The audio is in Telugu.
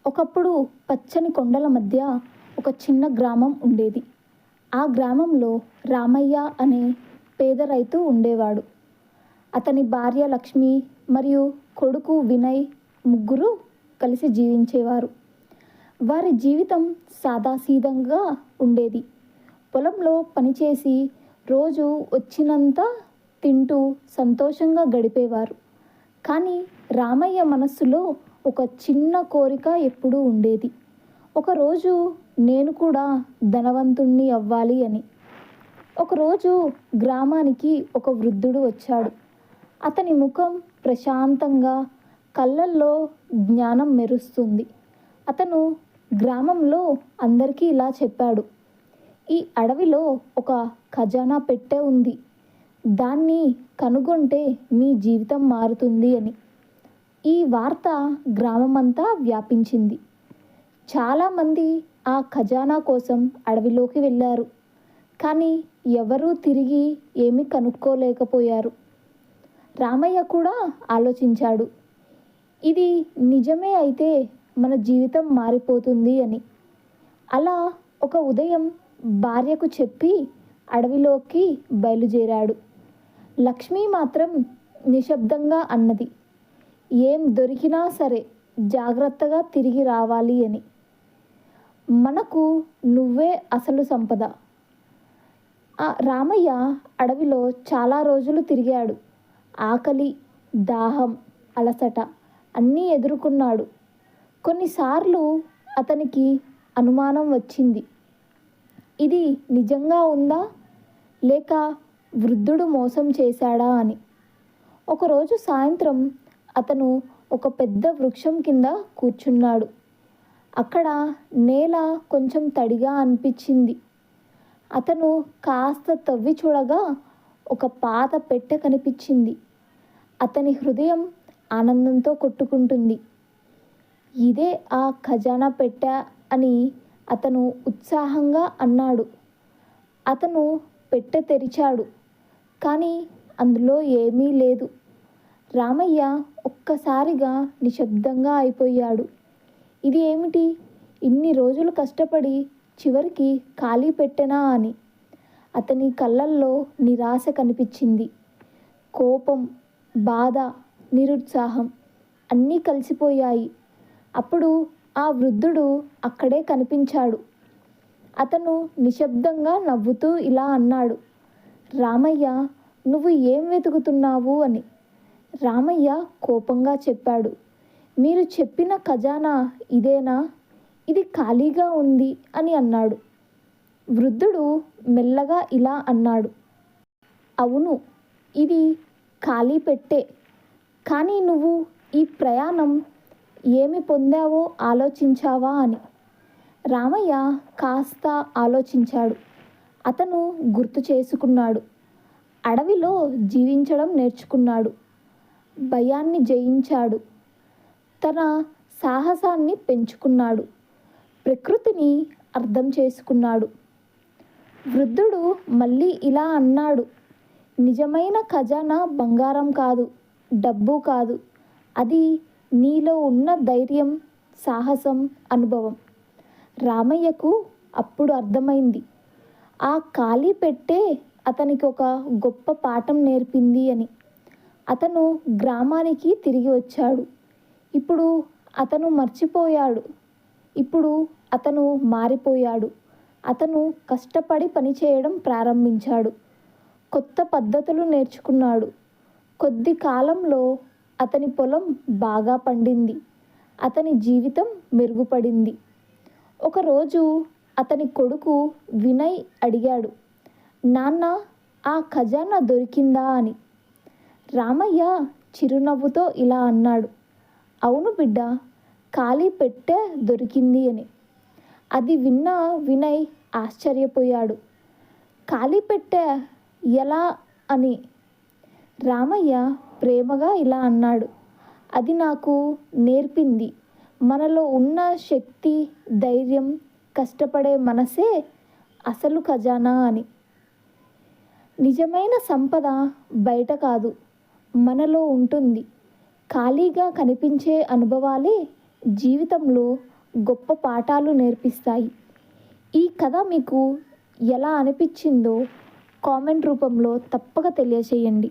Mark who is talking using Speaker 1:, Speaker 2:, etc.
Speaker 1: ఒకప్పుడు పచ్చని కొండల మధ్య ఒక చిన్న గ్రామం ఉండేది. ఆ గ్రామంలో రామయ్య అనే పేద రైతు ఉండేవాడు. అతని భార్య లక్ష్మి మరియు కొడుకు వినయ్ ముగ్గురు కలిసి జీవించేవారు. వారి జీవితం సాదాసీదంగా ఉండేది. పొలంలో పనిచేసి రోజు వచ్చినంత తింటూ సంతోషంగా గడిపేవారు. కానీ రామయ్య మనస్సులో ఒక చిన్న కోరిక ఎప్పుడూ ఉండేది. ఒకరోజు నేను కూడా ధనవంతుణ్ణి అవ్వాలి అని. ఒకరోజు గ్రామానికి ఒక వృద్ధుడు వచ్చాడు. అతని ముఖం ప్రశాంతంగా, కళ్ళల్లో జ్ఞానం మెరుస్తుంది. అతను గ్రామంలో అందరికీ ఇలా చెప్పాడు: ఈ అడవిలో ఒక ఖజానా పెట్టె ఉంది. దాన్ని కనుగొంటే మీ జీవితం మారుతుంది అని. ఈ వార్త గ్రామమంతా వ్యాపించింది. చాలామంది ఆ ఖజానా కోసం అడవిలోకి వెళ్ళారు. కానీ ఎవరూ తిరిగి ఏమీ కనుక్కోలేకపోయారు. రామయ్య కూడా ఆలోచించాడు, ఇది నిజమే అయితే మన జీవితం మారిపోతుంది అని. అలా ఒక ఉదయం భార్యకు చెప్పి అడవిలోకి బయలుదేరాడు. లక్ష్మి మాత్రం నిశ్శబ్దంగా అన్నది, ఏం దొరికినా సరే జాగ్రత్తగా తిరిగి రావాలి అని. మనకు నువ్వే అసలు సంపద. రామయ్య అడవిలో చాలా రోజులు తిరిగాడు. ఆకలి, దాహం, అలసట అన్నీ ఎదుర్కొన్నాడు. కొన్నిసార్లు అతనికి అనుమానం వచ్చింది, ఇది నిజంగా ఉందా లేక వృద్ధుడు మోసం చేశాడా అని. ఒకరోజు సాయంత్రం అతను ఒక పెద్ద వృక్షం కింద కూర్చున్నాడు. అక్కడ నేల కొంచెం తడిగా అనిపించింది. అతను కాస్త తవ్వి చూడగా ఒక పాత పెట్టె కనిపించింది. అతని హృదయం ఆనందంతో కొట్టుకుంటుంది. ఇదే ఆ ఖజానా పెట్టె అని అతను ఉత్సాహంగా అన్నాడు. అతను పెట్టె తెరిచాడు. కానీ అందులో ఏమీ లేదు. రామయ్య ఒక్కసారిగా నిశ్శబ్దంగా అయిపోయాడు. ఇది ఏమిటి? ఇన్ని రోజులు కష్టపడి చివరికి ఖాళీ పెట్టెనా అని. అతని కళ్ళల్లో నిరాశ కనిపించింది. కోపం, బాధ, నిరుత్సాహం అన్నీ కలిసిపోయాయి. అప్పుడు ఆ వృద్ధుడు అక్కడే కనిపించాడు. అతను నిశ్శబ్దంగా నవ్వుతూ ఇలా అన్నాడు, రామయ్య, నువ్వు ఏం వెతుకుతున్నావు అని. రామయ్య కోపంగా చెప్పాడు, మీరు చెప్పిన ఖజానా ఇదేనా? ఇది ఖాళీగా ఉంది అని అన్నాడు. వృద్ధుడు మెల్లగా ఇలా అన్నాడు, అవును, ఇది ఖాళీ పెట్టే. కానీ నువ్వు ఈ ప్రయాణం ఏమి పొందావో ఆలోచించావా అని. రామయ్య కాస్త ఆలోచించాడు. అతను గుర్తు చేసుకున్నాడు. అడవిలో జీవించడం నేర్చుకున్నాడు. భయాన్ని జయించాడు. తన సాహసాన్ని పెంచుకున్నాడు. ప్రకృతిని అర్థం చేసుకున్నాడు. వృద్ధుడు మళ్ళీ ఇలా అన్నాడు, నిజమైన ఖజానా బంగారం కాదు, డబ్బు కాదు. అది నీలో ఉన్న ధైర్యం, సాహసం, అనుభవం. రామయ్యకు అప్పుడు అర్థమైంది, ఆ ఖాళీ పెట్టే అతనికి ఒక గొప్ప పాఠం నేర్పింది అని. అతను గ్రామానికి తిరిగి వచ్చాడు. ఇప్పుడు అతను మర్చిపోయాడు. ఇప్పుడు అతను మారిపోయాడు. అతను కష్టపడి పనిచేయడం ప్రారంభించాడు. కొత్త పద్ధతులు నేర్చుకున్నాడు. కొద్ది కాలంలో అతని పొలం బాగా పండింది. అతని జీవితం మెరుగుపడింది. ఒకరోజు అతని కొడుకు వినయ్ అడిగాడు, నాన్న, ఆ ఖజానా దొరికిందా అని. రామయ్య చిరునవ్వుతో ఇలా అన్నాడు, అవును బిడ్డ, ఖాళీ పెట్టె దొరికింది అని. అది విన్న వినయ్ ఆశ్చర్యపోయాడు. ఖాళీ పెట్టె ఎలా అని. రామయ్య ప్రేమగా ఇలా అన్నాడు, అది నాకు నేర్పింది, మనలో ఉన్న శక్తి, ధైర్యం, కష్టపడే మనసే అసలు ఖజానా అని. నిజమైన సంపద బయట కాదు, మనలో ఉంటుంది. ఖాళీగా కనిపించే అనుభవాలే జీవితంలో గొప్ప పాఠాలు నేర్పిస్తాయి. ఈ కథ మీకు ఎలా అనిపించిందో కామెంట్ రూపంలో తప్పక తెలియచేయండి.